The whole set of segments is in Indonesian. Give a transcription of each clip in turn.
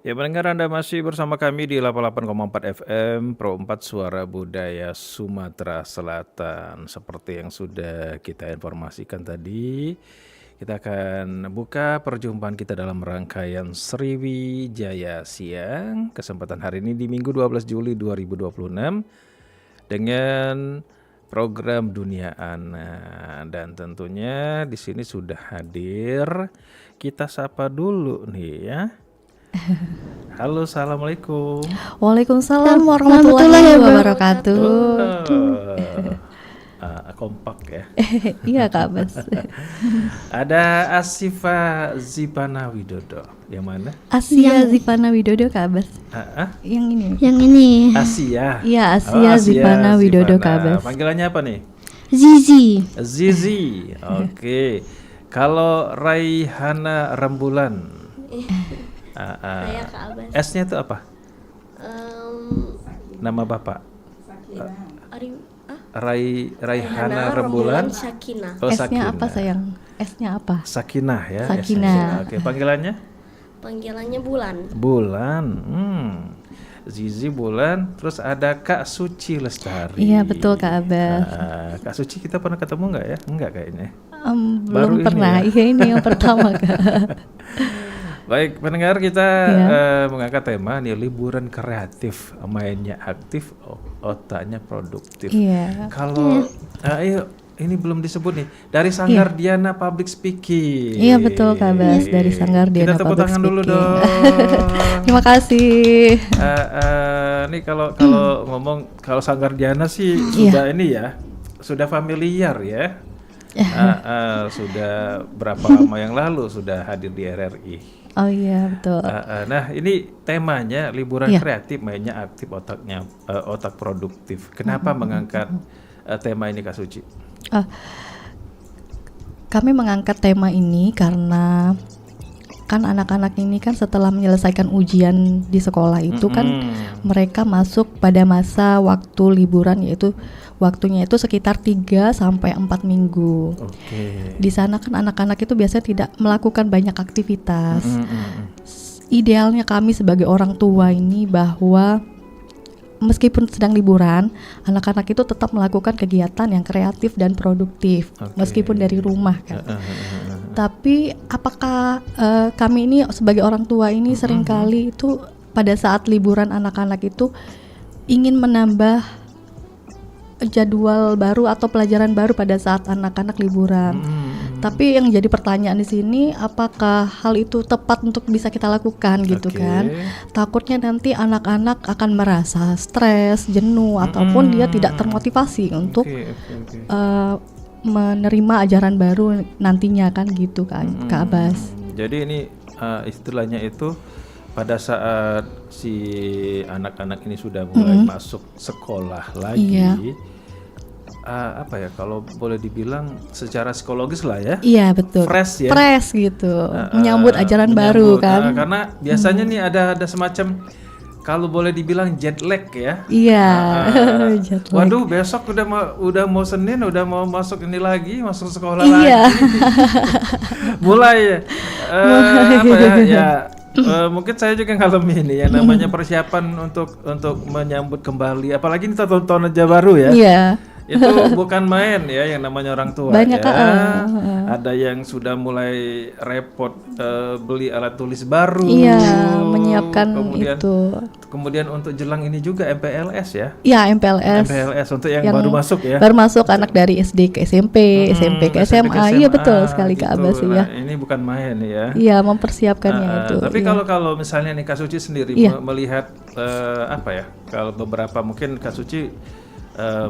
Ya pendengar, Anda masih bersama kami di 88,4 FM Pro 4 Suara Budaya Sumatera Selatan. Seperti yang sudah kita informasikan tadi, kita akan buka perjumpaan kita dalam rangkaian Sriwijaya Siang. Kesempatan hari ini di Minggu 12 Juli 2026 dengan program Dunia Anak. Dan tentunya di sini sudah hadir. Kita sapa dulu nih ya. Halo, assalamualaikum. Waalaikumsalam warahmatullahi wabarakatuh. Kompak ya. Iya Kak Bas. Ada Asifa Zipana Widodo. Yang mana? Asia Zipana Widodo Kak Bas. Yang ini. Yang ini. Asia. Iya, Asia Zipana Widodo Kak Bas. Panggilannya apa nih? Zizi. Zizi. Oke. Kalau Raihana Rembulan. Saya Kak Abbas. S-nya itu apa? Nama bapak? Raihana Rembulan. Sakinah. Oh, S-nya Sakinah. apa sayang? S-nya apa? Sakinah ya. Sakinah. Oke, panggilannya? Panggilannya Bulan. Bulan. Zizi Bulan. Terus ada Kak Suci Lestari. Iya betul Kak Abbas. Kak Suci kita pernah ketemu nggak ya? Enggak kayaknya. Belum Baru pernah. ini Iya ini yang pertama Kak. Baik, pendengar, kita mengangkat tema nih, liburan kreatif, mainnya aktif, otaknya produktif. Iya. Kalau ayo, ini belum disebut nih, dari Sanggar Diana Public Speaking. Iya betul Kak Bas, dari Sanggar Diana Kita tepuk Public tangan dulu Speaking. dong. Terima kasih. Nih kalau ngomong kalau Sanggar Diana sih sudah ini ya, sudah familiar ya. Sudah berapa lama yang lalu sudah hadir di RRI. Oh iya betul. Nah ini temanya liburan kreatif, mainnya aktif, otak produktif. Kenapa mengangkat tema ini Kak Suci? Kami mengangkat tema ini karena kan anak-anak ini kan setelah menyelesaikan ujian di sekolah itu kan mereka masuk pada masa waktu liburan, yaitu waktunya itu sekitar 3 sampai 4 minggu. Di sana kan anak-anak itu biasanya tidak melakukan banyak aktivitas. Idealnya kami sebagai orang tua ini bahwa meskipun sedang liburan, anak-anak itu tetap melakukan kegiatan yang kreatif dan produktif, meskipun dari rumah kan. Tapi apakah kami ini sebagai orang tua ini seringkali itu pada saat liburan anak-anak itu ingin menambah jadwal baru atau pelajaran baru pada saat anak-anak liburan. Tapi yang jadi pertanyaan di sini, apakah hal itu tepat untuk bisa kita lakukan gitu kan? Takutnya nanti anak-anak akan merasa stres, jenuh, ataupun dia tidak termotivasi untuk menerima ajaran baru nantinya kan gitu kan, Kak Abbas. Jadi ini istilahnya itu pada saat si anak-anak ini sudah mulai masuk sekolah lagi, apa ya, kalau boleh dibilang secara psikologis lah ya. Iya betul. Fresh ya. Fresh gitu. Menyambut ajaran baru kan. Karena biasanya nih ada semacam, kalau boleh dibilang jet lag ya. Iya. Jet lag. Waduh, besok udah mau Senin, udah mau masuk ini lagi, masuk sekolah Iya. lagi. Mulai apa ya? Mungkin saya juga ngalami ini yang namanya persiapan untuk menyambut kembali, apalagi ini tahun aja baru ya. Iya. Itu bukan main ya, yang namanya orang tua. Banyak ya. Ada yang sudah mulai repot beli alat tulis baru. Iya, menyiapkan itu. Kemudian untuk jelang ini juga MPLS ya. Iya, MPLS. MPLS untuk yang baru masuk ya. Baru masuk anak dari SD ke SMP, SMP ke SMA. Iya betul sekali Kak Abbas ya. Ini bukan main ya. Iya, mempersiapkannya itu. Tapi kalau misalnya nih Kak Suci sendiri melihat apa ya? Kalau beberapa mungkin Kak Suci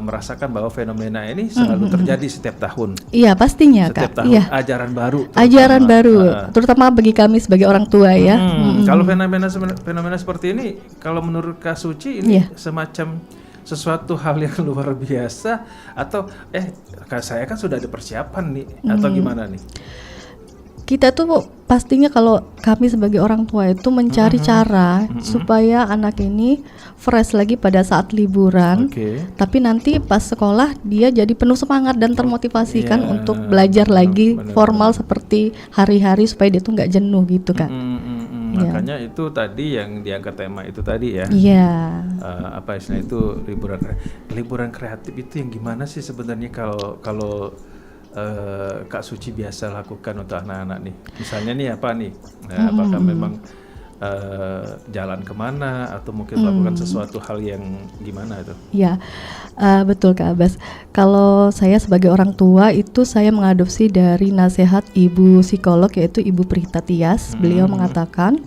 merasakan bahwa fenomena ini selalu terjadi setiap tahun. Iya pastinya setiap Kak. tahun Iya. ajaran baru. Ajaran baru, terutama bagi kami sebagai orang tua ya. Kalau fenomena seperti ini, kalau menurut Kak Suci ini semacam sesuatu hal yang luar biasa atau saya kan sudah ada persiapan nih atau gimana nih? Kita tuh pastinya kalau kami sebagai orang tua itu mencari cara supaya anak ini fresh lagi pada saat liburan. Tapi nanti pas sekolah dia jadi penuh semangat dan termotivasi kan untuk belajar lagi formal seperti hari-hari supaya dia tuh nggak jenuh gitu kan. Ya. Makanya itu tadi yang diangkat tema itu tadi ya. Iya. Apa istilah itu liburan kreatif itu yang gimana sih sebenarnya kalau Kak Suci biasa lakukan untuk anak-anak nih? Misalnya nih apa nih? Apakah memang jalan kemana atau mungkin melakukan sesuatu hal yang gimana itu? Ya, betul Kak Abbas. Kalau saya sebagai orang tua itu saya mengadopsi dari nasihat ibu psikolog yaitu Ibu Prita Tias. Beliau mengatakan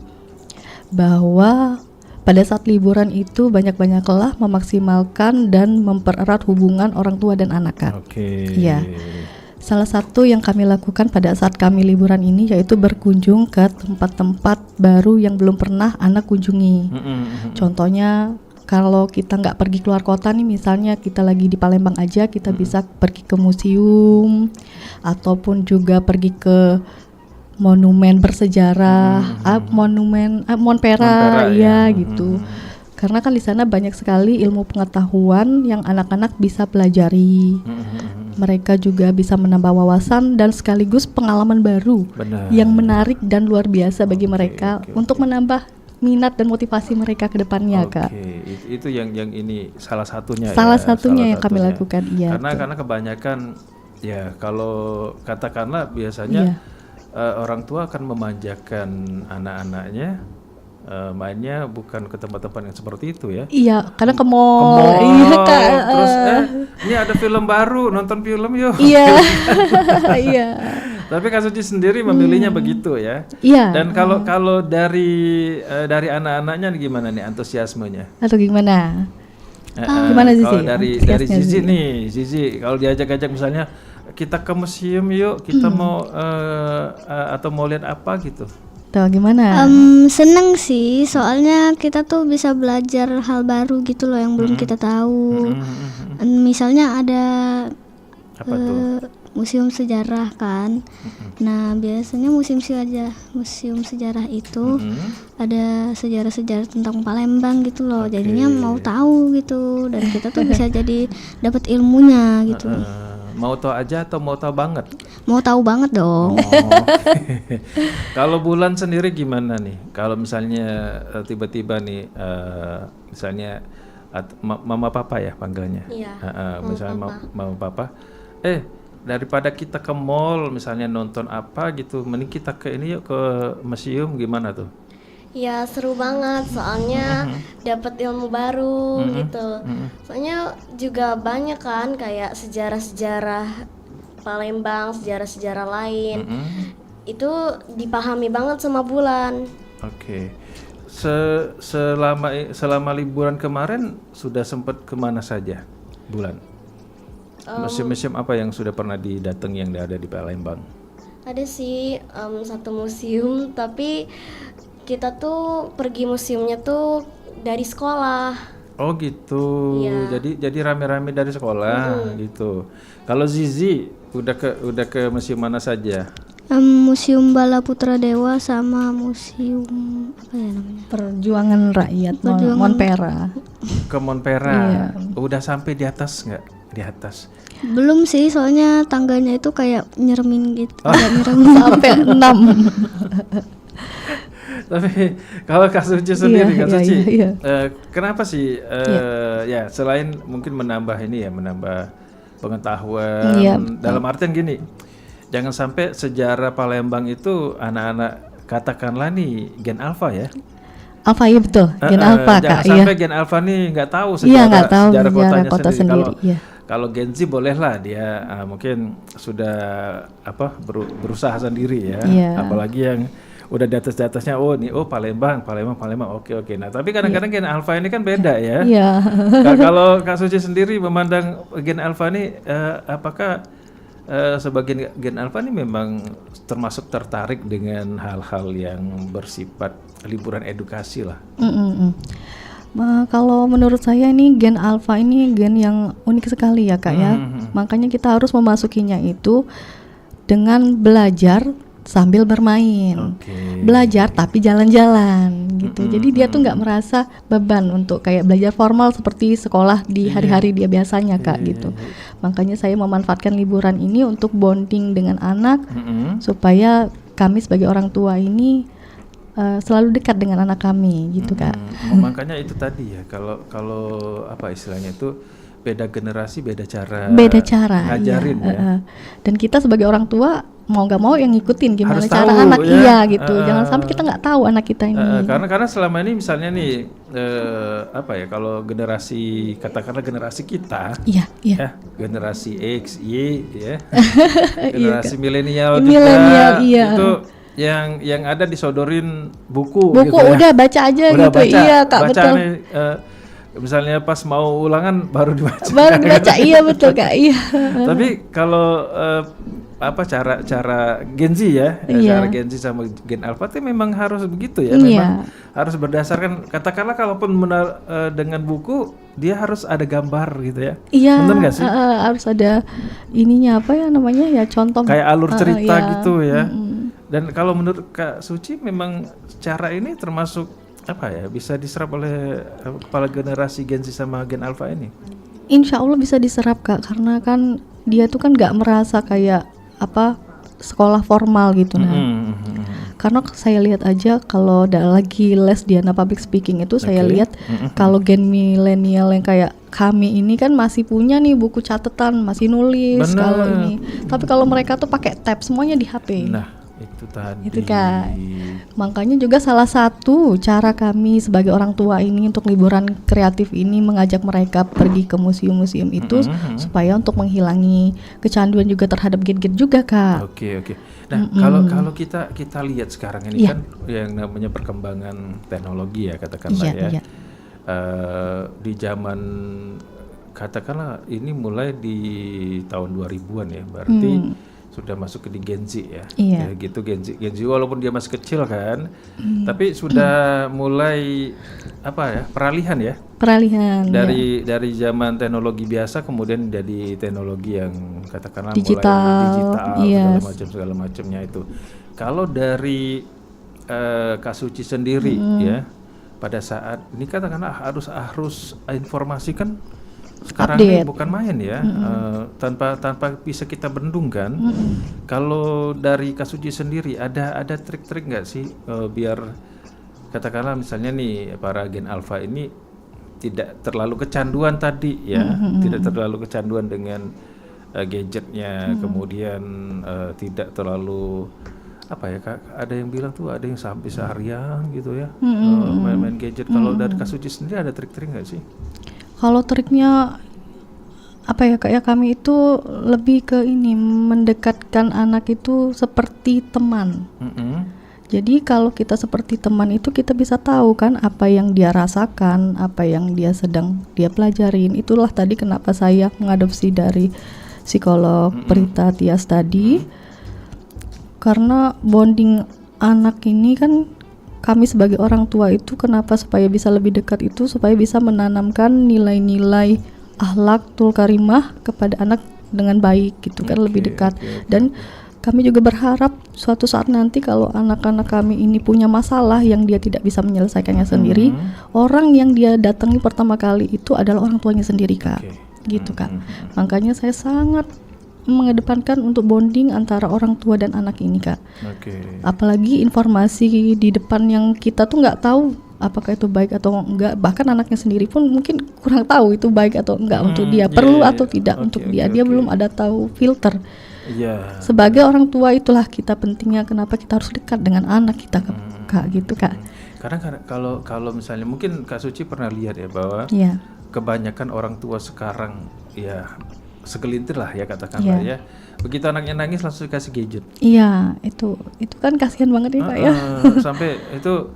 bahwa pada saat liburan itu banyak-banyaklah memaksimalkan dan mempererat hubungan orang tua dan anak Kak. Oke. Iya. Salah satu yang kami lakukan pada saat kami liburan ini yaitu berkunjung ke tempat-tempat baru yang belum pernah anak kunjungi. Contohnya kalau kita nggak pergi keluar kota nih, misalnya kita lagi di Palembang aja, kita bisa pergi ke museum ataupun juga pergi ke monumen bersejarah, Monpera, ya gitu. Karena kan di sana banyak sekali ilmu pengetahuan yang anak-anak bisa pelajari. Mereka juga bisa menambah wawasan dan sekaligus pengalaman baru. Benar. Yang menarik dan luar biasa bagi mereka untuk menambah minat dan motivasi mereka ke depannya, Kak. Itu yang ini salah satunya. Salah satunya yang kami lakukan, iya. Karena kebanyakan ya kalau katakanlah biasanya orang tua akan memanjakan anak-anaknya. Mainnya bukan ke tempat-tempat yang seperti itu ya. Iya, kadang ke mall. Iya, Kak. Terus ini ada film baru, nonton film yuk. Iya. Iya. Tapi Kak Suci sendiri memilihnya begitu ya. Iya. Dan kalau dari anak-anaknya gimana nih antusiasmenya? Atau gimana? Gimana Zizi? Kalau dari Zizi nih, Zizi kalau diajak-ajak misalnya kita ke museum yuk, kita mau atau mau lihat apa gitu. Tuh, gimana? Seneng sih, soalnya kita tuh bisa belajar hal baru gitu loh yang belum kita tahu. Misalnya ada Apa tuh? museum sejarah kan. Nah, biasanya museum sejarah itu ada sejarah-sejarah tentang Palembang gitu loh. Jadinya mau tahu gitu, dan kita tuh bisa jadi dapat ilmunya gitu. Mau tahu aja atau mau tahu banget? Mau tahu banget dong. Kalau Bulan sendiri gimana nih? Kalau misalnya tiba-tiba nih, misalnya mama papa ya panggilannya. Iya. Misalnya mama papa, daripada kita ke mall misalnya nonton apa gitu, mending kita ke ini yuk, ke museum, gimana tuh? Ya seru banget, soalnya dapat ilmu baru gitu. Soalnya juga banyak kan kayak sejarah-sejarah Palembang, sejarah-sejarah lain. Itu dipahami banget sama Bulan. Oke. Selama liburan kemarin sudah sempat kemana saja, Bulan? Museum-museum apa yang sudah pernah didatangi yang ada di Palembang? Ada sih satu museum, tapi kita tuh pergi museumnya tuh dari sekolah. Oh gitu. Iya. Jadi rame-rame dari sekolah gitu. Kalau Zizi udah ke museum mana saja? Museum Bala Putra Dewa sama museum apa ya namanya? Perjuangan Rakyat Monpera. Ke Monpera. Iya. Udah sampai di atas nggak? Di atas. Belum sih, soalnya tangganya itu kayak nyeremin gitu. Agak nyeremin. Sampai 6. Tapi kalau Kak Suci sendiri, Kak Suci, iya. kenapa sih ya selain mungkin menambah pengetahuan, dalam artian gini, jangan sampai sejarah Palembang itu anak-anak katakanlah nih gen alpha ya. Alpha, iya betul, gen alpha Kak. Jangan sampai gen alpha nih nggak tahu sejarah kotanya kota sendiri. Kalau Gen Z bolehlah dia mungkin sudah berusaha sendiri ya. Apalagi yang udah di atasnya, Palembang, oke. Nah tapi kadang-kadang gen alpha ini kan beda ya. Kalau Kak Suci sendiri memandang gen alpha ini, apakah sebagian gen alpha ini memang termasuk tertarik dengan hal-hal yang bersifat liburan edukasi lah? Kalau menurut saya ini gen alpha ini gen yang unik sekali ya Kak ya. Makanya kita harus memasukinya itu dengan belajar sambil bermain. Belajar tapi jalan-jalan gitu. Jadi dia tuh nggak merasa beban untuk kayak belajar formal seperti sekolah di hari-hari dia biasanya Kak gitu. Makanya saya memanfaatkan liburan ini untuk bonding dengan anak supaya kami sebagai orang tua ini selalu dekat dengan anak kami gitu Kak. Makanya itu tadi ya, kalau apa istilahnya itu beda generasi beda cara ngajarin iya. ya. Dan kita sebagai orang tua mau nggak mau yang ngikutin gimana Harus cara tahu, anak ya. iya gitu. Jangan sampai kita nggak tahu anak kita ini. Karena selama ini misalnya nih apa ya, kalau katakanlah generasi kita Iya. ya, generasi X, Y ya, Iya, generasi milenial Milenial, juga iya. itu yang ada disodorin buku Buku gitu ya. udah baca aja Udah gitu. baca, Iya Kak, baca betul. nih, misalnya pas mau ulangan baru dibaca. Baru baca iya betul Kak. Iya. Tapi kalau apa cara Gen Z ya, Iya. cara Gen Z sama Gen Alpha itu memang harus begitu ya, Iya. memang harus berdasarkan, katakanlah kalaupun dengan buku dia harus ada gambar gitu ya. Iya, Bener nggak sih? harus ada ininya apa ya namanya ya contoh Kayak alur cerita iya. gitu ya. Dan kalau menurut Kak Suci memang cara ini termasuk apa ya, bisa diserap oleh kepala generasi Gen Z sama Gen Alpha ini? Insya Allah bisa diserap Kak, karena kan dia tuh kan nggak merasa kayak apa sekolah formal gitu Karena saya lihat aja kalau lagi les Diana Public Speaking itu saya lihat kalau gen milenial yang kayak kami ini kan masih punya nih buku catatan, masih nulis. Bener. Kalau ini, tapi kalau mereka tuh pakai tab semuanya di HP. Nah, itu tadi. Itu Kak. Makanya juga salah satu cara kami sebagai orang tua ini untuk liburan kreatif ini mengajak mereka pergi ke museum-museum itu supaya untuk menghilangi kecanduan juga terhadap gadget juga Kak. Oke. Nah, kalau kita lihat sekarang ini kan yang namanya perkembangan teknologi ya, katakanlah Iya. Di zaman katakanlah ini mulai di tahun 2000-an ya, berarti sudah masuk ke di Gen Z ya. Iya. Kayak gitu Gen Z walaupun dia masih kecil kan, tapi sudah mulai apa ya, peralihan ya. Peralihan Dari zaman teknologi biasa kemudian jadi teknologi yang katakanlah Digital, mulai digital yes. segala macamnya itu. Kalau dari Kak Suci sendiri ya, pada saat ini katakanlah harus informasi kan sekarang ini Update. bukan main ya, tanpa bisa kita bendung kan. Kalau dari Kak Suci sendiri ada trik-trik nggak sih biar katakanlah misalnya nih para Gen Alpha ini tidak terlalu kecanduan tadi ya, tidak terlalu kecanduan dengan gadgetnya, kemudian tidak terlalu apa ya Kak, ada yang bilang tuh ada yang sampai seharian gitu ya main gadget. Kalau dari Kak Suci sendiri ada trik-trik nggak sih? Kalau triknya apa ya Kak ya, kami itu lebih ke ini mendekatkan anak itu seperti teman. Jadi kalau kita seperti teman itu kita bisa tahu kan apa yang dia rasakan, apa yang dia sedang dia pelajarin. Itulah tadi kenapa saya mengadopsi dari psikolog Prita Tias tadi. Karena bonding anak ini kan kami sebagai orang tua itu kenapa supaya bisa lebih dekat itu supaya bisa menanamkan nilai-nilai akhlak tul karimah kepada anak dengan baik gitu kan, lebih dekat. Dan kami juga berharap suatu saat nanti kalau anak-anak kami ini punya masalah yang dia tidak bisa menyelesaikannya sendiri, orang yang dia datangi pertama kali itu adalah orang tuanya sendiri Kak. Gitu Kak. Makanya saya sangat mengedepankan untuk bonding antara orang tua dan anak ini Kak. Apalagi informasi di depan yang kita tuh nggak tahu apakah itu baik atau enggak, bahkan anaknya sendiri pun mungkin kurang tahu itu baik atau enggak untuk dia, perlu atau tidak untuk dia belum ada tahu filter. Sebagai orang tua itulah kita pentingnya kenapa kita harus dekat dengan anak kita Kak, gitu Kak. Karena kalau misalnya mungkin Kak Suci pernah lihat ya bahwa kebanyakan orang tua sekarang ya segelintir lah ya katakanlah ya, begitu anaknya nangis langsung dikasih gadget. Iya, itu kan kasihan banget ya Kak ya. Sampai itu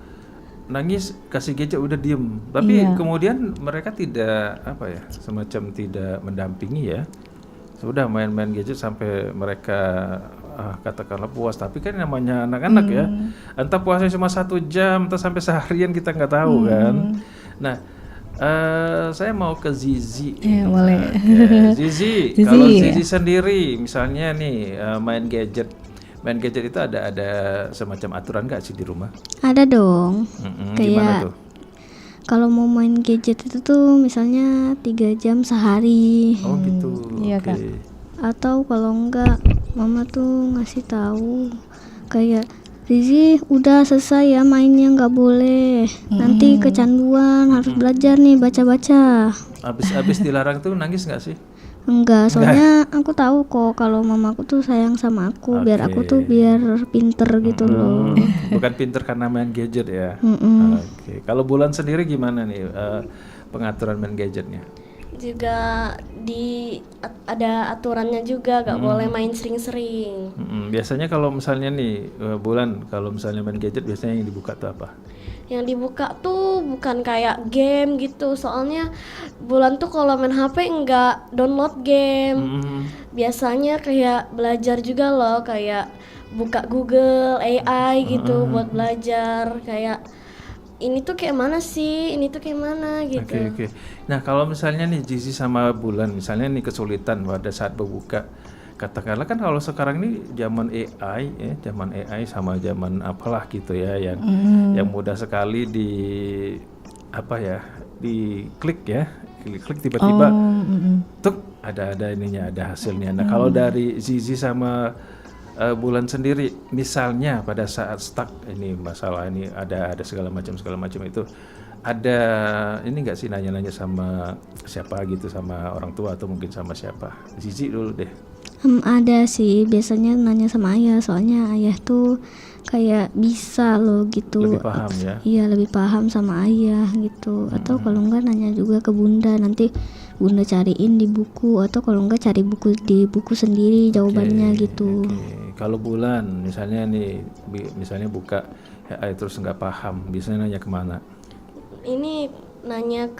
nangis kasih gadget udah diem, tapi kemudian mereka tidak apa ya, semacam tidak mendampingi ya, sudah main-main gadget sampai mereka katakanlah puas. Tapi kan namanya anak-anak ya, entah puasnya cuma 1 jam, entah sampai seharian kita nggak tahu kan. Nah, saya mau ke Zizi. Boleh. Zizi, kalau Zizi sendiri misalnya nih main gadget itu ada semacam aturan nggak sih di rumah? Ada dong. Gimana tuh? Kalau mau main gadget itu tuh misalnya 3 jam sehari. Oh gitu. Iya Kak. Atau kalau enggak, mama tuh ngasih tahu kayak Zizi udah selesai ya mainnya, nggak boleh. Nanti kecanduan, harus belajar nih baca-baca. Abis dilarang tuh nangis nggak sih? Enggak, soalnya aku tahu kok kalau mamaku tuh sayang sama aku, biar aku tuh biar pinter gitu loh. Bukan pinter karena main gadget ya. Oke. Kalau Bulan sendiri gimana nih pengaturan main gadgetnya? Juga ada aturannya juga, gak boleh main sering-sering. Biasanya kalau misalnya nih Bulan, kalau misalnya main gadget biasanya yang dibuka tuh apa? Yang dibuka tuh bukan kayak game gitu, soalnya Bulan tuh kalau main HP nggak download game. Biasanya kayak belajar juga loh, kayak buka Google AI gitu buat belajar, kayak ini tuh kayak mana sih, ini tuh kayak mana gitu. Oke. Nah kalau misalnya nih Zizi sama Bulan misalnya nih kesulitan pada saat berbuka, katakanlah kan kalau sekarang ini zaman AI ya, zaman AI sama zaman apalah gitu ya, yang mudah sekali di apa ya, di klik tiba-tiba tuh ada ininya, ada hasilnya. Nah kalau dari Zizi sama Bulan sendiri, misalnya pada saat stuck ini masalah ini ada segala macam itu, ada ini nggak sih nanya-nanya sama siapa gitu, sama orang tua atau mungkin sama siapa? Zizi dulu deh. Ada sih, biasanya nanya sama ayah, soalnya ayah tuh kayak bisa loh gitu. Lebih paham ya? Iya, lebih paham sama ayah gitu. Atau kalau enggak nanya juga ke bunda, nanti bunda cariin di buku, atau kalau enggak cari buku di buku sendiri jawabannya gitu. Kalau Bulan misalnya nih, misalnya buka AI terus nggak paham, biasanya nanya kemana? Ini nanya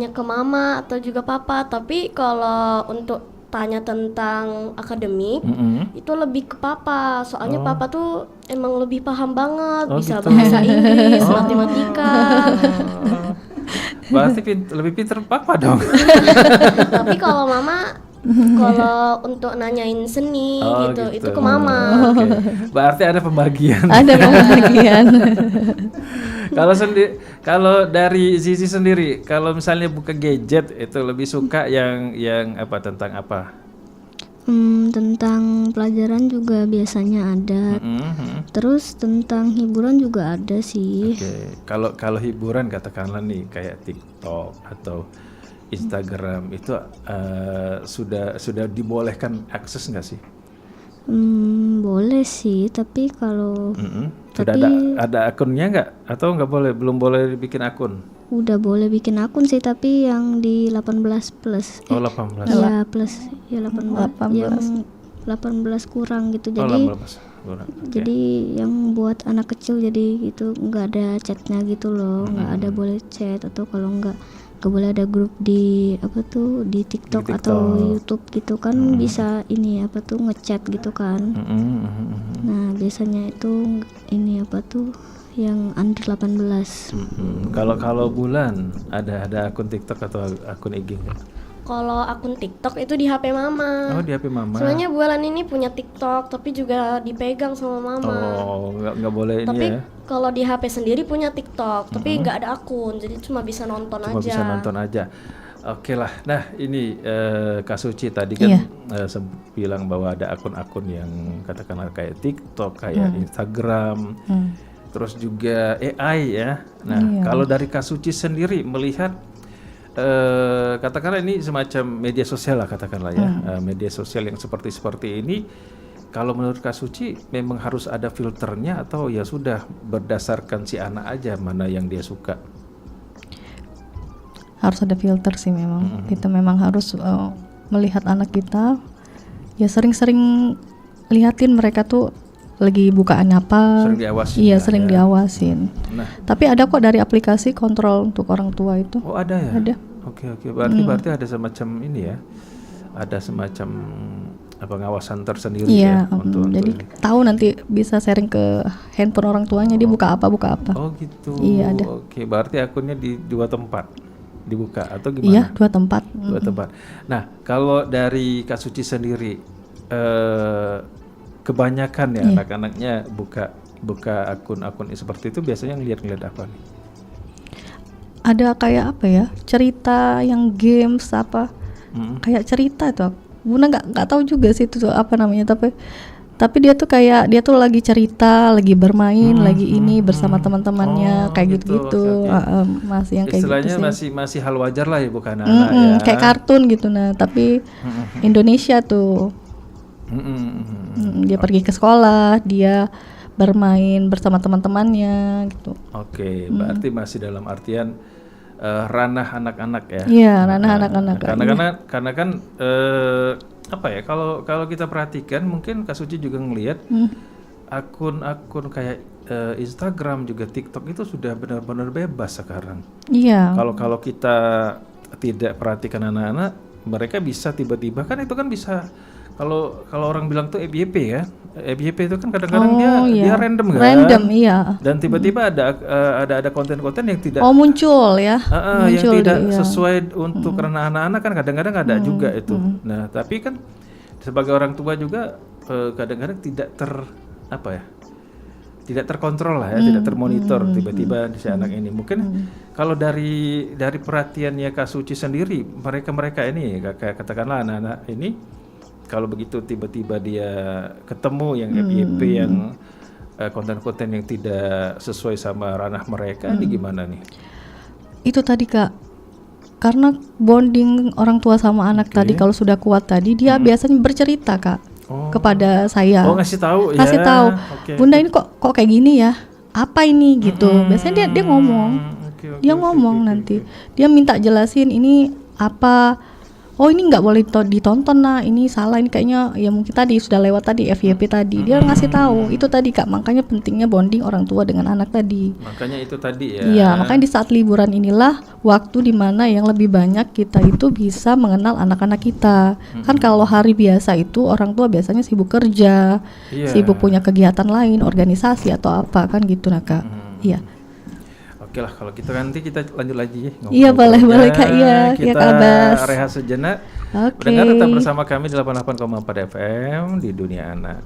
ke mama atau juga papa, tapi kalau untuk tanya tentang akademik itu lebih ke papa, soalnya papa tuh emang lebih paham banget, bisa gitu. bahasa Inggris, matematika. Berarti lebih pinter papa dong. Tapi kalau mama, kalau untuk nanyain seni gitu, itu ke mama. Oke. Berarti ada pembagian. Ada pembagian. Kalau dari Zizi sendiri, kalau misalnya buka gadget itu lebih suka yang apa, tentang apa? Tentang pelajaran juga biasanya ada. Terus tentang hiburan juga ada sih. Oke. Kalau hiburan katakanlah nih kayak TikTok atau Instagram itu sudah dibolehkan akses nggak sih? Boleh sih, tapi kalau Sudah ada akunnya nggak? Atau nggak boleh? Belum boleh bikin akun? udah boleh bikin akun sih, tapi yang di 18 plus. Oh 18. Iya plus, ya 18. Yang 18 kurang gitu. Oh, Jadi 18 kurang. Oke. jadi yang buat anak kecil, jadi itu nggak ada chatnya gitu loh, nggak ada boleh chat, atau kalau nggak boleh ada grup di apa tuh di TikTok atau YouTube gitu kan, bisa ini apa tuh ngechat gitu kan. Nah biasanya itu ini apa tuh yang under 18. Kalau Bulan ada akun TikTok atau akun IG nggak? Kalau akun TikTok itu di HP mama. Oh di HP mama. Sebenarnya Bulan ini punya TikTok, tapi juga dipegang sama mama. Oh nggak boleh ini Tapi ya? kalau di HP sendiri punya TikTok, tapi nggak ada akun, jadi cuma bisa nonton aja. Cuma bisa nonton aja. Oke lah. Nah ini Kak Suci tadi kan bilang bahwa ada akun-akun yang katakanlah kayak TikTok, kayak Instagram, terus juga AI ya. Nah kalau dari Kak Suci sendiri melihat katakanlah ini semacam media sosial lah katakanlah ya, media sosial yang seperti ini, kalau menurut Kak Suci memang harus ada filternya atau ya sudah berdasarkan si anak aja mana yang dia suka? Harus ada filter sih memang. Kita memang harus melihat anak kita, ya sering-sering lihatin mereka tuh lagi bukaan apa. Sering diawasin. Iya, sering diawasin. Nah, tapi ada kok dari aplikasi kontrol untuk orang tua itu. Oh ada ya? Ada. Oke. Berarti ada semacam ini ya, ada semacam pengawasan tersendiri ya untuk jadi ini. Tahu nanti bisa sharing ke handphone orang tuanya, dia buka apa. Oh gitu. Iya ada. Oke, berarti akunnya di 2 tempat dibuka atau gimana? Iya 2 tempat. 2 tempat. Nah kalau dari Kak Suci sendiri, kebanyakan ya anak-anaknya buka akun-akun seperti itu biasanya ngeliat apa nih? Ada kayak apa ya, cerita yang games apa, kayak cerita tuh. Bunda nggak tahu juga sih itu tuh apa namanya, tapi Tapi dia tuh kayak dia tuh lagi cerita, lagi bermain, lagi ini bersama teman-temannya kayak gitu, gitu-gitu. oke. Masih yang kayak gitu Istilahnya sih. masih hal wajar lah ya, bukan anak ya. Kayak kartun gitu. Nah, tapi Indonesia tuh dia pergi ke sekolah, dia bermain bersama teman-temannya gitu. Oke, berarti masih dalam artian ranah anak-anak ya. Iya, ranah anak-anak. Karena kan apa ya? Kalau kalau kita perhatikan, mungkin Kak Suci juga ngelihat akun-akun kayak Instagram juga TikTok itu sudah benar-benar bebas sekarang. Iya. Kalau kalau kita tidak perhatikan anak-anak, mereka bisa tiba-tiba kan itu kan bisa kalau kalau orang bilang tuh FYP ya. FYP itu kan kadang-kadang dia random kan. Random, iya. Dan tiba-tiba ada konten-konten yang tidak Muncul ya. yang Muncul tidak dia. sesuai untuk karena anak-anak kan kadang-kadang ada juga itu. Nah, tapi kan sebagai orang tua juga kadang-kadang tidak apa ya? Tidak terkontrol lah ya, tidak termonitor tiba-tiba si anak ini. Mungkin kalau dari perhatiannya Kak Suci sendiri, mereka ini katakanlah anak-anak ini kalau begitu tiba-tiba dia ketemu yang FYP yang konten-konten yang tidak sesuai sama ranah mereka, ini gimana nih? Itu tadi Kak, karena bonding orang tua sama anak tadi kalau sudah kuat tadi, dia biasanya bercerita Kak kepada saya. Oh, ngasih tahu ya. Kasih tahu, Oke. Bunda ini kok kayak gini ya? Apa ini gitu? Biasanya dia ngomong, dia ngomong nanti, dia minta jelasin ini apa. Oh ini nggak boleh ditonton, nah ini salah, ini kayaknya ya mungkin tadi sudah lewat tadi FYP tadi, dia ngasih tahu itu tadi Kak, makanya pentingnya bonding orang tua dengan anak tadi. Makanya itu tadi ya. Iya, makanya di saat liburan inilah waktu dimana yang lebih banyak kita itu bisa mengenal anak-anak kita. Kan kalau hari biasa itu orang tua biasanya sibuk kerja, sibuk punya kegiatan lain, organisasi atau apa kan gitu nah Kak. Iya. Oke lah, kalau gitu nanti kita lanjut lagi ya. Iya, boleh Kak, iya. Kita Ya Kak Abbas. rehat sejenak. Oke. Dengar tetap bersama kami di 88,4 FM di Dunia Anak.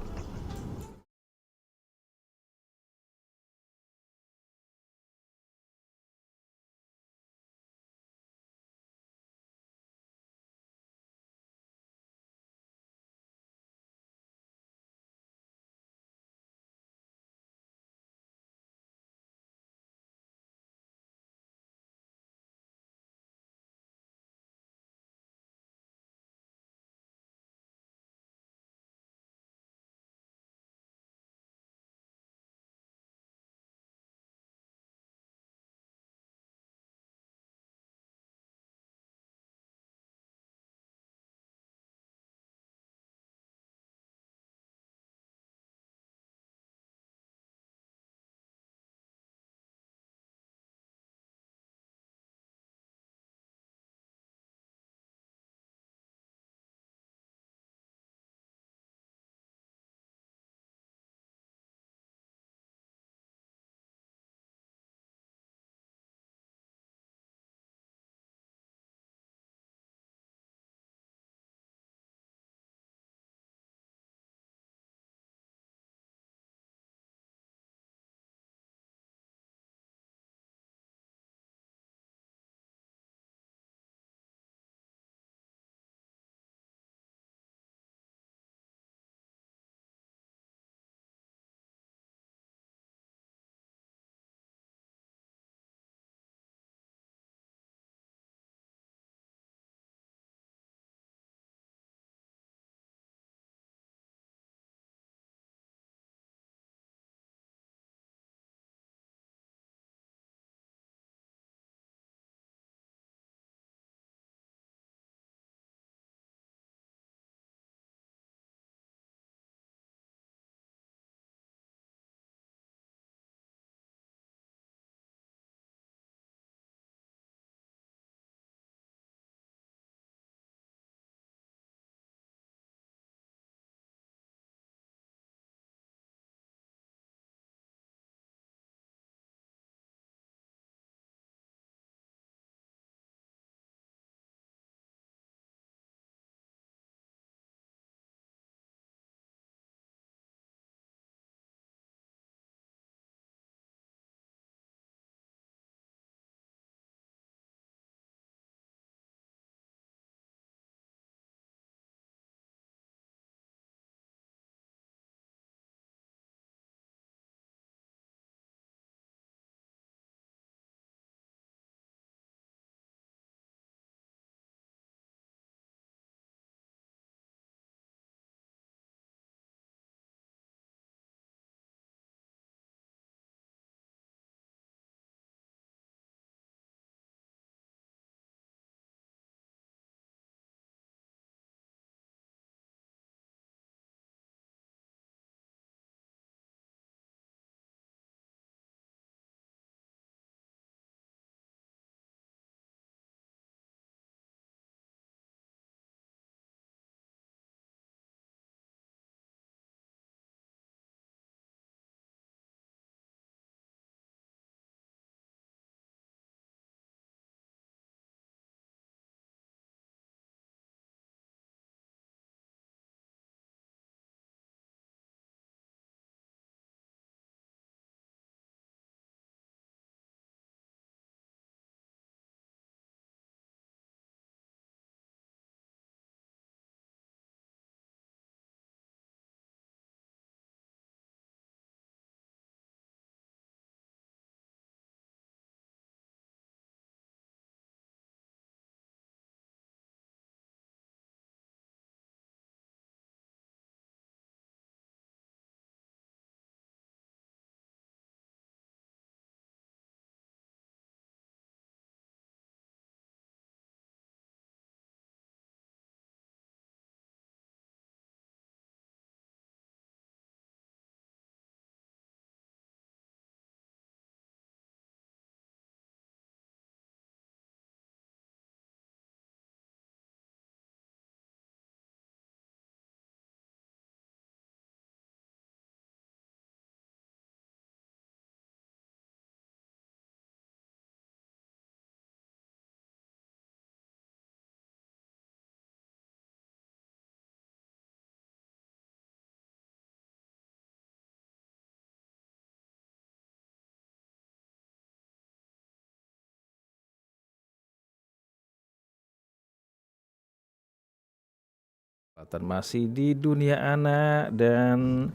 Masih di dunia anak dan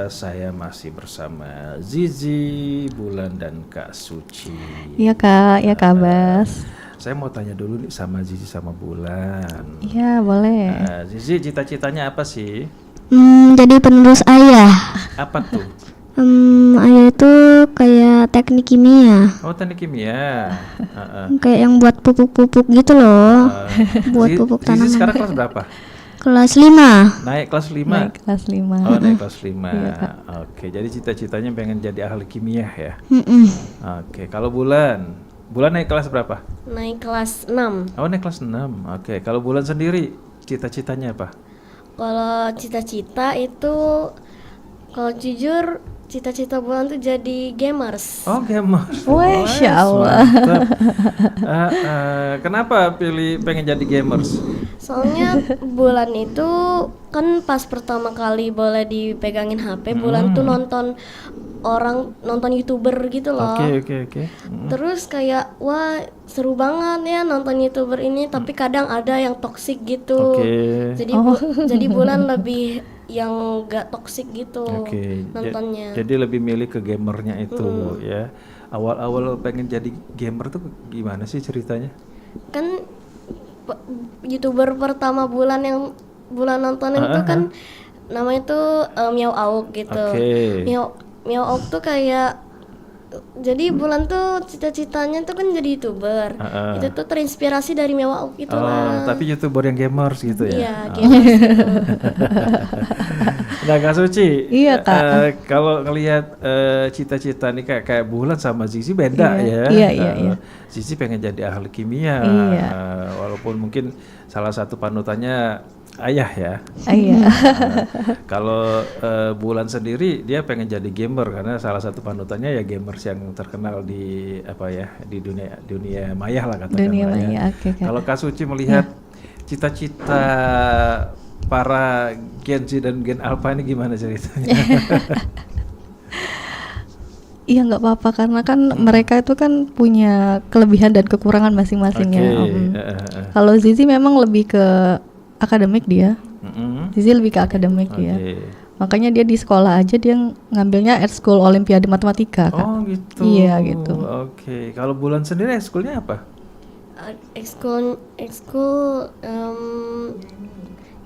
saya masih bersama Zizi, Bulan dan Kak Suci. Iya Kak, ya Kak Bas. Saya mau tanya dulu nih sama Zizi sama Bulan. Iya boleh. Zizi, cita-citanya apa sih? Jadi penerus ayah. Apa tuh? Ayah itu kayak teknik kimia, Oh, teknik kimia. kayak yang buat pupuk-pupuk gitu loh. Buat pupuk Zizi tanaman. sekarang kelas berapa? Kelas 5. Naik kelas 5? Naik kelas 5. Oh, naik kelas 5. Iya, Kak. Oke, jadi cita-citanya pengen jadi ahli kimia ya? Mm-mm. Oke, kalau Bulan naik kelas berapa? Naik kelas 6. Oh, naik kelas 6. Oke, kalau Bulan sendiri cita-citanya apa? Kalau cita-cita itu, kalau jujur cita-cita Bulan tuh jadi gamers. Oh, gamers. Masya Wes, Allah. mantap. Kenapa pilih pengen jadi gamers? Soalnya Bulan itu kan pas pertama kali boleh dipegangin HP, Bulan tuh nonton YouTuber gitu loh. Oke. Terus kayak wah seru banget ya nonton YouTuber ini, tapi kadang ada yang toksik gitu. Oke. Jadi Bulan lebih yang gak toksik gitu Oke. nontonnya. Jadi lebih milih ke gamernya itu ya. Awal-awal pengen jadi gamer tuh gimana sih ceritanya? Kan YouTuber pertama Bulan yang Bulan nontonin itu kan namanya tuh Miao Auk gitu. Oke. Miao Auk tuh kayak, jadi Bulan tuh cita-citanya tuh kan jadi YouTuber. Itu tuh terinspirasi dari Miao Auk gitu Oh, lah. tapi YouTuber yang gamers gitu ya? Iya, gamers gitu. Nah, Kak Suci, Iya, Kak. kalau ngelihat cita-cita nih kayak Bulan sama Zizi beda ya. Iya. Zizi pengen jadi ahli kimia, Iya. walaupun mungkin salah satu panutannya ayah ya. Iya. Kalau Bulan sendiri dia pengen jadi gamer karena salah satu panutannya ya gamers yang terkenal di di dunia maya lah katakanlah Dunia ya. maya, oke, Kak. Kalau Kak Suci melihat cita-cita para Gen Z dan Gen Alpha ini gimana ceritanya? Iya nggak apa-apa karena kan mereka itu kan punya kelebihan dan kekurangan masing-masing ya. Kalau Zizi memang lebih ke akademik dia. Zizi lebih ke akademik dia. Makanya dia di sekolah aja dia ngambilnya ekskul Olimpiade Matematika, Kak. Oh gitu. Iya gitu. Oke. Kalau Bulan sendiri ekskulnya apa? Ekskul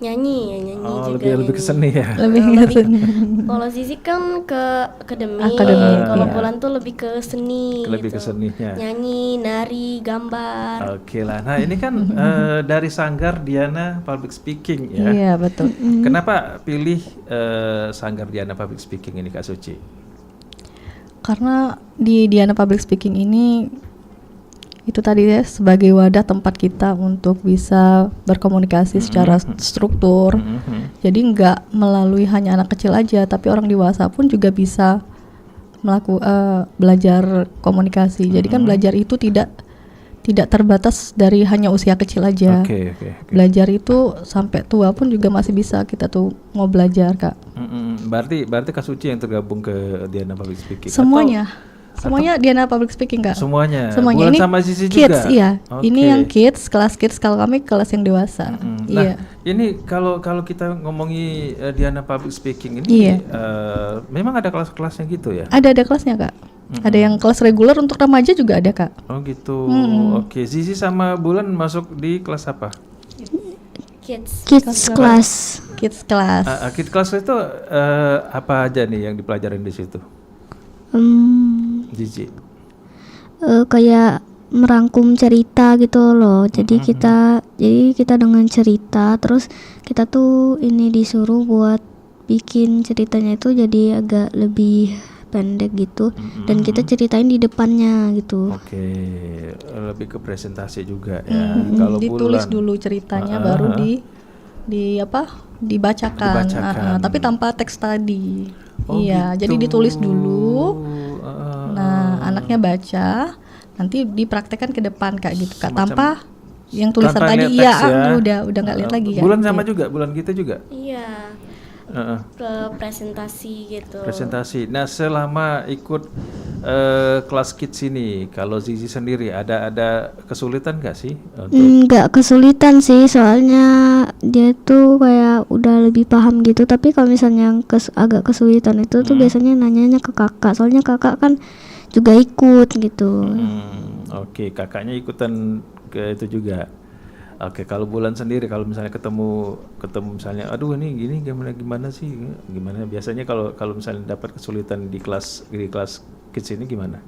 nyanyi Oh, juga lebih ke seni ya. Lebih ke seni. Kalau Zizi kan ke akademik, Akademik, kalau iya. Bulan tuh lebih ke seni Lebih ke gitu. seninya. Nyanyi, nari, gambar. Oke lah. Nah, ini kan dari Sanggar Diana Public Speaking ya. Iya betul. Kenapa pilih Sanggar Diana Public Speaking ini, Kak Suci? Karena di Diana Public Speaking ini itu tadi ya sebagai wadah tempat kita untuk bisa berkomunikasi secara struktur. Jadi nggak melalui hanya anak kecil aja, tapi orang dewasa pun juga bisa belajar komunikasi. Jadi kan belajar itu tidak terbatas dari hanya usia kecil aja. Oke. Belajar itu sampai tua pun juga masih bisa kita tuh mau belajar, Kak. Berarti Kak Suci yang tergabung ke Diana Public Speaking? Semuanya Diana Public Speaking, Kak. Semuanya. Semuanya. Bulan Ini sama Zizi kids, juga? iya. Oke. Ini yang kids, kelas kids. Kalau kami kelas yang dewasa. Iya. Nah, ini kalau kita ngomongi Diana Public Speaking ini, Iya. memang ada kelas-kelasnya gitu ya? Ada kelasnya, Kak. Ada yang kelas reguler untuk remaja juga ada, Kak. Oh gitu. Oke. Zizi sama Bulan masuk di kelas apa? Kids. Kids class. Kids kelas. Kids kelas itu apa aja nih yang dipelajarin di situ? Zizi. Kayak merangkum cerita gitu loh. Jadi kita dengan cerita, terus kita tuh ini disuruh buat bikin ceritanya itu jadi agak lebih pendek gitu, dan kita ceritain di depannya gitu. Oke, lebih ke presentasi juga ya. Kalau Ditulis Bulan, dulu ceritanya baru dibacakan. Tapi tanpa teks tadi. Oh, iya, gitu. jadi ditulis dulu. Nah, anaknya baca, nanti dipraktekkan ke depan Kak gitu, Kak. Tanpa yang tulisan tanpa tadi lihat teks ya. udah nggak lihat lagi kan. Bulan sama juga, Bulan kita juga. Iya. ke presentasi gitu. Presentasi. Nah, selama ikut kelas kids ini, kalau Zizi sendiri ada kesulitan nggak sih untuk Nggak kesulitan sih, soalnya dia tuh kayak udah lebih paham gitu. Tapi kalau misalnya yang agak kesulitan itu tuh biasanya nanyanya ke kakak, soalnya kakak kan juga ikut gitu. Oke, kakaknya ikutan ke itu juga. Oke, kalau Bulan sendiri kalau misalnya ketemu misalnya, aduh ini gini gimana sih? Gimana biasanya kalau misalnya dapat kesulitan di kelas kids ini gimana?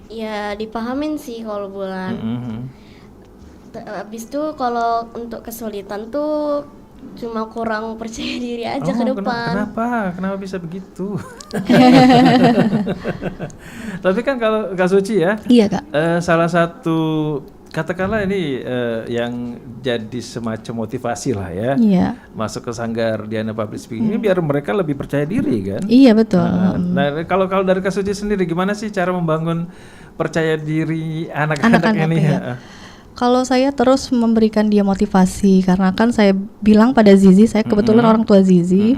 Ya dipahamin sih kalau Bulan. Habis itu kalau untuk kesulitan tuh cuma kurang percaya diri aja ke depan. Kenapa bisa begitu? Tapi kan kalau Kak Suci ya, Iya Kak. salah satu katakanlah ini yang jadi semacam motivasi lah ya, Iya. masuk ke Sanggar Diana Public Speaking ini biar mereka lebih percaya diri kan. Iya betul. Nah kalau dari Kak Suci sendiri gimana sih cara membangun percaya diri anak-anak ini? ya. Kalau saya terus memberikan dia motivasi, karena kan saya bilang pada Zizi, saya kebetulan orang tua Zizi,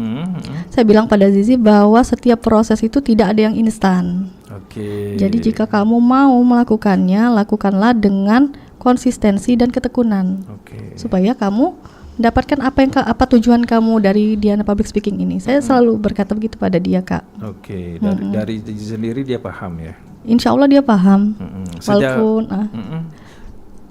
saya bilang pada Zizi bahwa setiap proses itu tidak ada yang instan. Oke. Jadi jika kamu mau melakukannya, lakukanlah dengan konsistensi dan ketekunan, Oke. supaya kamu mendapatkan apa tujuan kamu dari Diana Public Speaking ini. Saya selalu berkata begitu pada dia Kak. Oke. Dari Zizi sendiri dia paham ya. Insya Allah dia paham, Sejak- walaupun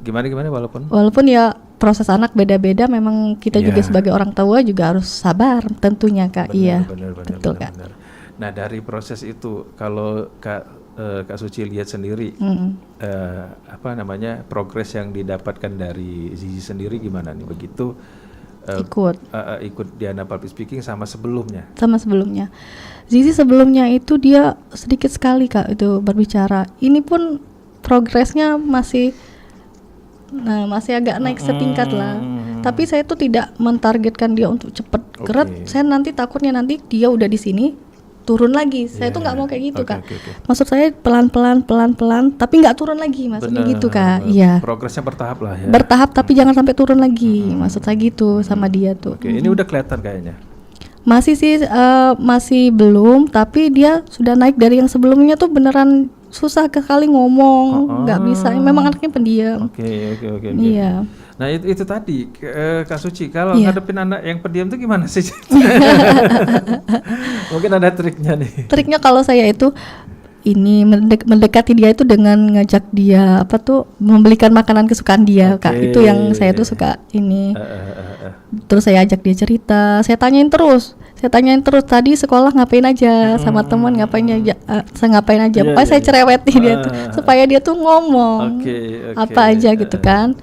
Gimana walaupun? walaupun ya proses anak beda-beda, memang kita juga sebagai orang tua juga harus sabar tentunya Kak. Benar, Betul Kak. benar. Nah dari proses itu kalau Kak Suci lihat sendiri apa namanya progres yang didapatkan dari Zizi sendiri gimana nih begitu ikut Diana Public Speaking sama sebelumnya? Zizi sebelumnya itu dia sedikit sekali Kak itu berbicara. Ini pun progresnya masih agak naik setingkat lah. Tapi saya tuh tidak mentargetkan dia untuk cepat gerak. Saya nanti takutnya nanti dia udah di sini turun lagi. Saya tuh nggak mau kayak gitu Kak. Maksud saya pelan-pelan, tapi nggak turun lagi. Maksudnya gitu Kak. Iya. Progresnya bertahap lah ya. Bertahap tapi jangan sampai turun lagi. Maksud saya gitu sama dia tuh. Oke, ini udah kelihatan kayaknya. Masih sih masih belum, tapi dia sudah naik dari yang sebelumnya tuh beneran susah sekali ngomong, nggak bisa. Memang anaknya pendiam. Oke. Iya. Nah itu tadi Kak Suci kalau ngadepin anak yang pendiam tuh gimana sih? Mungkin ada triknya nih. Triknya kalau saya itu ini mendekati dia itu dengan ngajak dia membelikan makanan kesukaan dia Kak. Itu yang saya tuh suka ini. Terus saya ajak dia cerita, saya tanyain terus tadi sekolah ngapain aja, sama teman ngapain aja, pokoknya saya cereweti dia tuh supaya dia tuh ngomong apa aja gitu kan.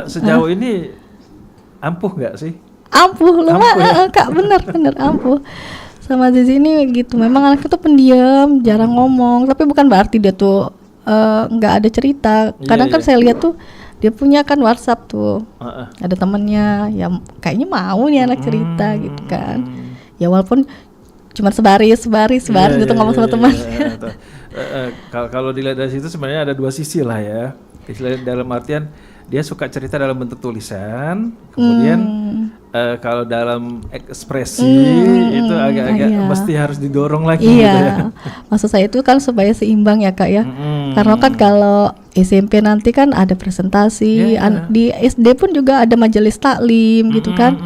Sejauh ini ampuh nggak sih? Ampuh lumayan Kak, bener ampuh. Sama Zizi ini gitu, memang anaknya tuh pendiam, jarang ngomong, tapi bukan berarti dia tuh nggak ada cerita. Kadang kan saya lihat tuh dia punya kan WhatsApp tuh, ada temennya, ya kayaknya mau nih anak cerita gitu kan. Ya walaupun cuma sebaris gitu ngomong sama temannya. Kalau dilihat dari situ sebenarnya ada dua sisi lah ya. Dalam artian dia suka cerita dalam bentuk tulisan, kemudian kalau dalam ekspresi itu agak-agak mesti harus didorong lagi gitu ya. Maksud saya itu kan supaya seimbang ya Kak ya. Karena kan kalau SMP nanti kan ada presentasi, di SD pun juga ada majelis taklim gitu kan.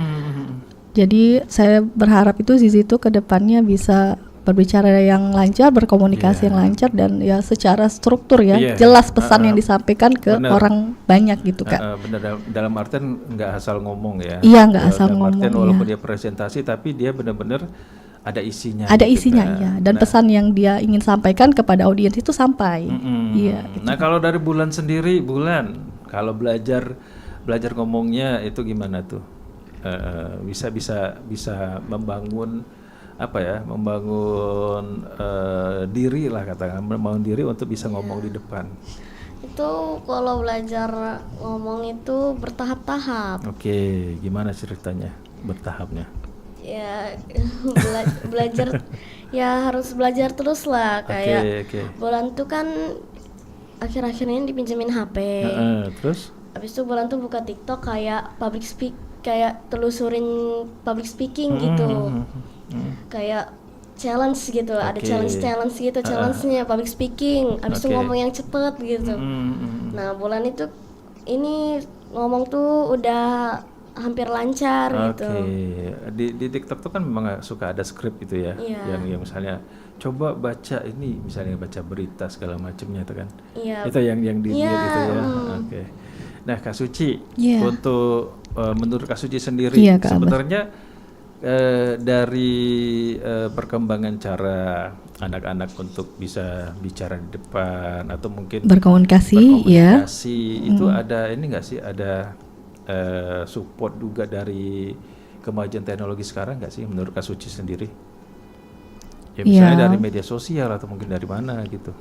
Jadi saya berharap itu Zizi itu ke depannya bisa berbicara yang lancar, berkomunikasi yang lancar, dan ya secara struktur ya jelas pesan yang disampaikan ke orang banyak gitu Kak. Benar, dalam artian nggak asal ngomong ya. Iya, nggak asal dalam ngomong. Artian walaupun dia presentasi tapi dia benar-benar ada isinya. Ada gitu isinya kan. iya, dan pesan yang dia ingin sampaikan kepada audiens itu sampai. Iya. Gitu. Nah kalau dari Bulan sendiri, kalau belajar ngomongnya itu gimana tuh? Bisa membangun diri lah katakan, membangun diri untuk bisa ngomong di depan. Itu kalau belajar ngomong itu bertahap-tahap. Oke, gimana ceritanya bertahapnya? Ya belajar ya harus belajar terus lah kayak Bulan tuh kan akhir-akhir ini dipinjemin HP. Terus? Habis itu Bulan tuh buka TikTok kayak kayak telusurin public speaking gitu. Kayak challenge gitu, ada Oke. challenge gitu, challenge-nya public speaking, habis itu Oke. ngomong yang cepet gitu. Nah, bulan itu ini ngomong tuh udah hampir lancar gitu. Di TikTok tuh kan memang suka ada skrip itu ya, Iya. yang misalnya coba baca ini, misalnya baca berita segala macamnya itu kan. Iya. Itu yang di Iya, itu ya. Oke. Nah, Kak Suci, Iya. untuk menurut Kak Suci sendiri, Iya, Kak Abbas. sebenarnya dari perkembangan cara anak-anak untuk bisa bicara di depan atau mungkin Berkomunikasi, ya. berkomunikasi itu ada ini nggak sih, ada support juga dari kemajuan teknologi sekarang nggak sih menurut Kak Suci sendiri? Ya misalnya Iya. dari media sosial atau mungkin dari mana gitu.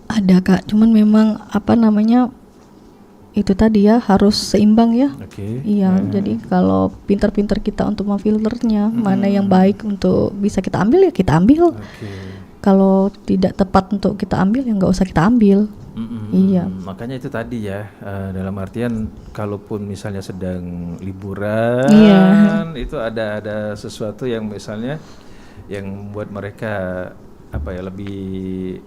Ada Kak, cuman memang apa namanya itu tadi ya harus seimbang ya. Oke. Iya, jadi kalau pinter-pinter kita untuk memfilternya mana yang baik untuk bisa kita ambil ya kita ambil. Oke. Kalau tidak tepat untuk kita ambil ya nggak usah kita ambil. Iya. Makanya itu tadi ya, dalam artian kalaupun misalnya sedang liburan, Iya. itu ada sesuatu yang misalnya yang membuat mereka apa ya lebih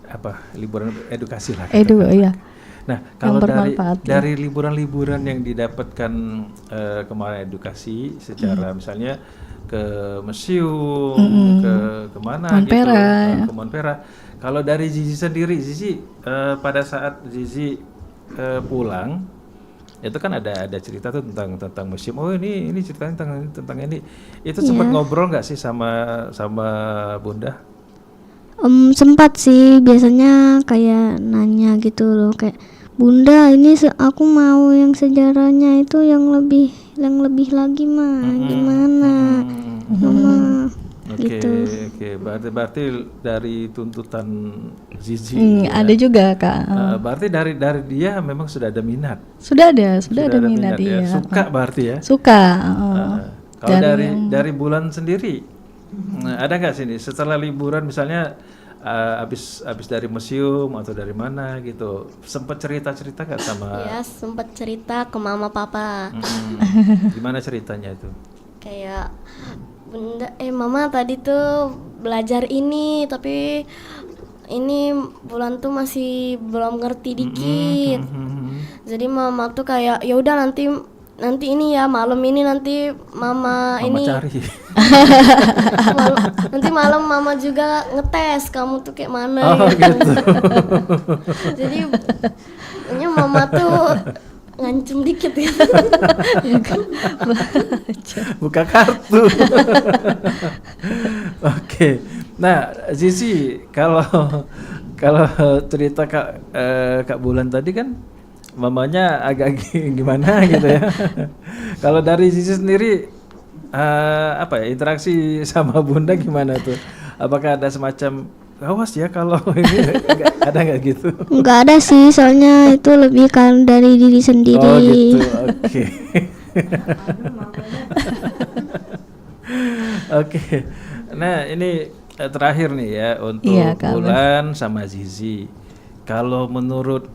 apa liburan edukasi lah. katakan. Iya. Nah, kalau dari bermanfaat, ya. dari liburan-liburan yang didapatkan kemarin edukasi secara misalnya ke museum, ke kemana Montpera, gitu, ke Montpera. Kalau dari Zizi sendiri, Zizi pada saat Zizi pulang, itu kan ada cerita tuh tentang museum. Oh ini ceritanya tentang ini. Itu sempat ngobrol nggak sih sama Bunda? Sempat sih, biasanya kayak nanya gitu loh, kayak Bunda ini aku mau yang sejarahnya itu yang lebih lagi mah gimana Mama Oke, gitu. berarti dari tuntutan Zizi. Ada juga Kak. Berarti dari dia memang sudah ada minat. Sudah ada minat ya. iya. Suka berarti ya. Suka. Kalau dari bulan sendiri, ada nggak sini setelah liburan misalnya habis dari museum atau dari mana gitu, sempat cerita nggak sama? Ya, sempat cerita ke mama papa. Gimana ceritanya itu? Kayak Bunda, mama tadi tuh belajar ini, tapi ini bulan tuh masih belum ngerti dikit. Jadi mama tuh kayak ya udah nanti ini ya malam ini nanti mama ini cari. nanti malam mama juga ngetes kamu tuh kayak mana Oh gitu. Jadi kayaknya mama tuh ngancem dikit ya. Buka kartu. Oke. Nah, Zizi, kalau cerita Kak Bulan tadi kan mamanya agak gimana gitu ya. Kalau dari Zizi sendiri apa ya interaksi sama Bunda gimana tuh? Apakah ada semacam awas ya kalau ini ada nggak gitu? Nggak ada sih, soalnya itu lebih kan dari diri sendiri. Oh gitu, oke. Oke. Nah ini terakhir nih ya untuk Iya, Kak Bulan sama Zizi. Kalau menurut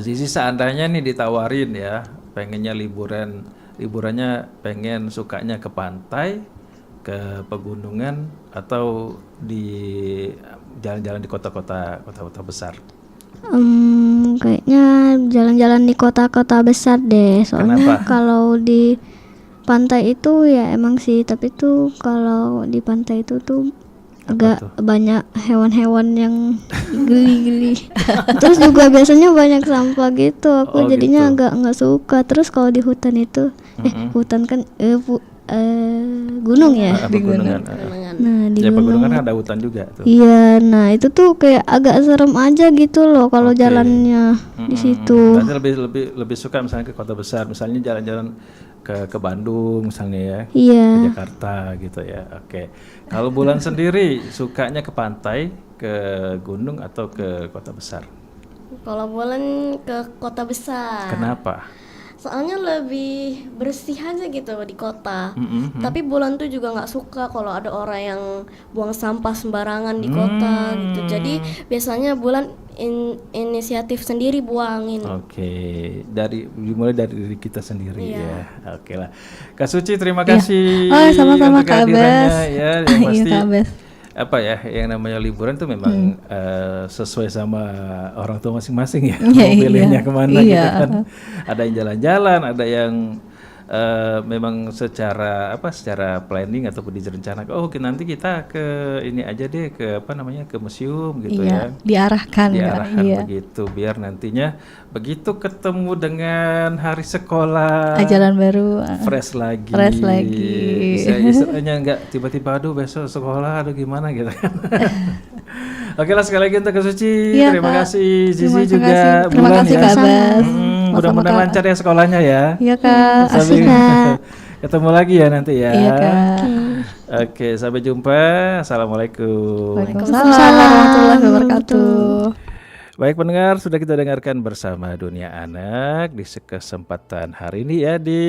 Zizi seandainya nih ditawarin ya, pengennya liburannya pengen sukanya ke pantai, ke pegunungan atau di jalan-jalan di kota-kota besar. Kayaknya jalan-jalan di kota-kota besar deh, soalnya Kenapa? kalau di pantai itu ya emang sih, tapi tuh kalau di pantai itu tuh agak banyak hewan-hewan yang geli-geli. Terus juga biasanya banyak sampah gitu, aku Oh, jadinya gitu. agak nggak suka. Terus kalau di hutan itu, hutan kan gunung ya. Pegunungan. Nah di Ya gunung. pegunungan kan ada hutan juga tuh. Iya, nah itu tuh kayak agak serem aja gitu loh kalau jalannya di situ. Berarti lebih suka misalnya ke kota besar, misalnya jalan-jalan ke Bandung misalnya ya, Iya. ke Jakarta gitu ya. Oke. Kalau Bulan sendiri sukanya ke pantai, ke gunung atau ke kota besar? Kalau bulan ke kota besar. Kenapa? soalnya lebih bersih aja gitu di kota. Tapi Bulan tuh juga nggak suka kalau ada orang yang buang sampah sembarangan di kota gitu. Jadi biasanya Bulan inisiatif sendiri buangin. Oke, dimulai dari diri kita sendiri Iya. ya. Oke lah, Kak Suci terima kasih Oh, sama-sama, untuk Kak kehadirannya Abes. ya. Yang Iya, pasti Kak Abes. apa ya, yang namanya liburan tuh memang sesuai sama orang tua masing-masing ya. Iya, Mau pilihnya iya. kemana Iya. gitu kan. Ada yang jalan-jalan, ada yang memang secara planning ataupun direncanakan. Oh, nanti kita ke ini aja deh, ke apa namanya, ke museum gitu ya. Iya, diarahkan Kak. Diarahkan Iya. begitu biar nantinya begitu ketemu dengan hari sekolah Ajaran baru. fresh lagi. Fresh lagi. Bisa istilahnya nggak tiba-tiba aduh besok sekolah aduh gimana gitu kan. Oke lah, sekali lagi untuk Kak Suci, Iya, terima Kak. kasih Zizi Terima juga kasih. Terima Bulan kasih ya. Kak Abes. Mudah-mudahan Sama-sama, lancar ya sekolahnya ya. Iya Kak. Sampai Kak. ketemu lagi ya nanti ya. Iya Kak. Oke, sampai jumpa. Assalamualaikum. Waalaikumsalam warahmatullahi wabarakatuh. Baik pendengar, sudah kita dengarkan bersama Dunia Anak di kesempatan hari ini ya, di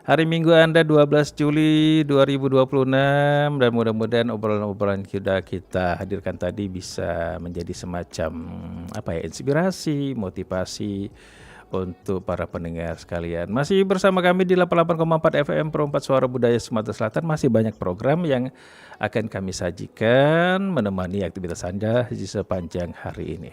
hari Minggu Anda 12 Juli 2026, dan mudah-mudahan obrolan-obrolan kita hadirkan tadi bisa menjadi semacam apa ya, inspirasi, motivasi untuk para pendengar sekalian. Masih bersama kami di 88,4 FM Pro 4 Suara Budaya Sumatera Selatan. Masih banyak program yang akan kami sajikan menemani aktivitas Anda di sepanjang hari ini.